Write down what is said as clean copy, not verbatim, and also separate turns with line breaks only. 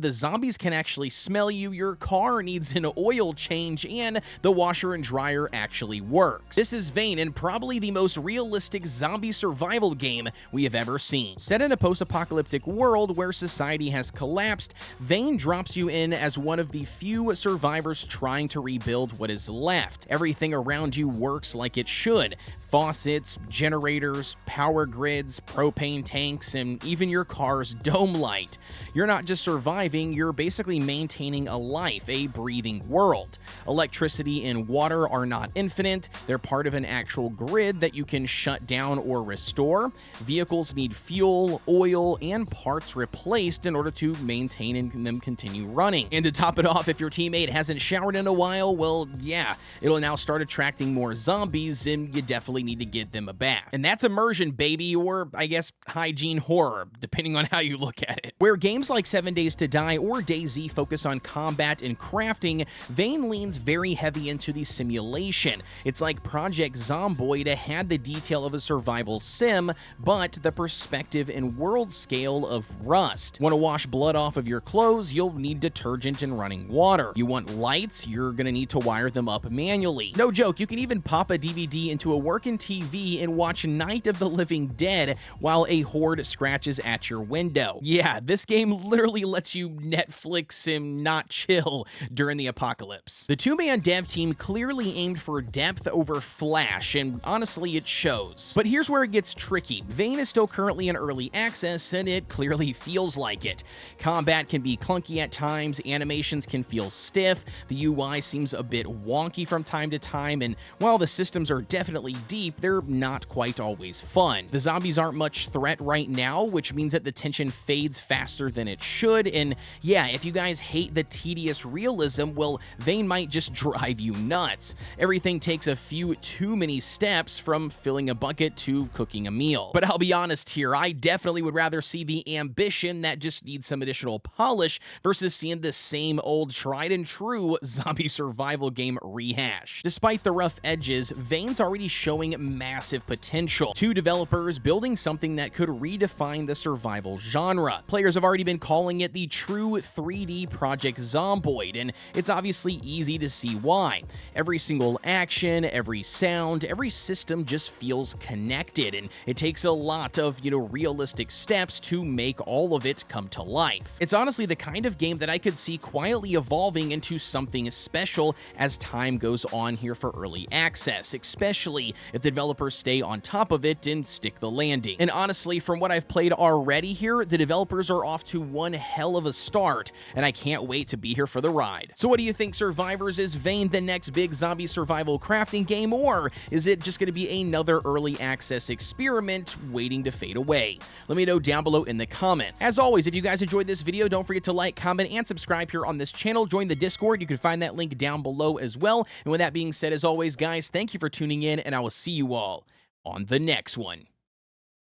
The zombies can actually smell you, your car needs an oil change, and the washer and dryer actually works. This is Vane, and probably the most realistic zombie survival game we have ever seen. Set in a post-apocalyptic world where society has collapsed, Vane drops you in as one of the few survivors trying to rebuild what is left. Everything around you works like it should. Faucets, generators, power grids, propane tanks, and even your car's dome light. You're not just surviving, you're basically maintaining a life, a breathing world. Electricity and water are not infinite, they're part of an actual grid that you can shut down or restore. Vehicles need fuel, oil, and parts replaced in order to maintain and them continue running. And to top it off, if your teammate hasn't showered in a while, well, yeah, it'll now start attracting more zombies, and you definitely need to get them a bath. And that's immersion, baby, or I guess hygiene horror, depending on how you look at it. Where games like 7 Days to Die or DayZ focus on combat and crafting, Vane leans very heavy into the simulation. It's like Project Zomboid had the detail of a survival sim, but the perspective and world scale of Rust. Want to wash blood off of your clothes? You'll need detergent and running water. You want lights? You're gonna need to wire them up manually. No joke, you can even pop a DVD into a working TV and watch Night of the Living Dead while a horde scratches at your window. Yeah, this game literally lets you Netflix and not chill during the apocalypse. The two-man dev team clearly aimed for depth over flash, and honestly, it shows. But here's where it gets tricky. Vane is still currently in early access, and it clearly feels like it. Combat can be clunky at times, animations can feel stiff, the UI seems a bit wonky from time to time, and while the systems are definitely deep, they're not quite always fun. The zombies aren't much threat right now, which means that the tension fades faster than it should, and yeah, if you guys hate the tedious realism, well, Vane might just drive you nuts. Everything takes a few too many steps, from filling a bucket to cooking a meal. But I'll be honest here, I definitely would rather see the ambition that just needs some additional polish versus seeing the same old tried and true zombie survival game rehash. Despite the rough edges, Vane's already showing massive potential. Two developers building something that could redefine the survival genre. Players have already been calling it the true 3D Project Zomboid, and it's obviously easy to see why. Every single action, every sound, every system just feels connected, and it takes a lot of, realistic steps to make all of it come to life. It's honestly the kind of game that I could see quietly evolving into something special as time goes on here for early access, especially if the developers stay on top of it and stick the landing. And honestly, from what I've played already here, the developers are off to one hell of a start, and I can't wait to be here for the ride. So what do you think, Survivors? Is Vane the next big zombie survival crafting game, or is it just going to be another early access experiment waiting to fade away? Let me know down below in the comments. As always, if you guys enjoyed this video, don't forget to like, comment, and subscribe here on this channel. Join the Discord. You can find that link down below as well. And with that being said, as always, guys, thank you for tuning in, and I will see you all on the next one.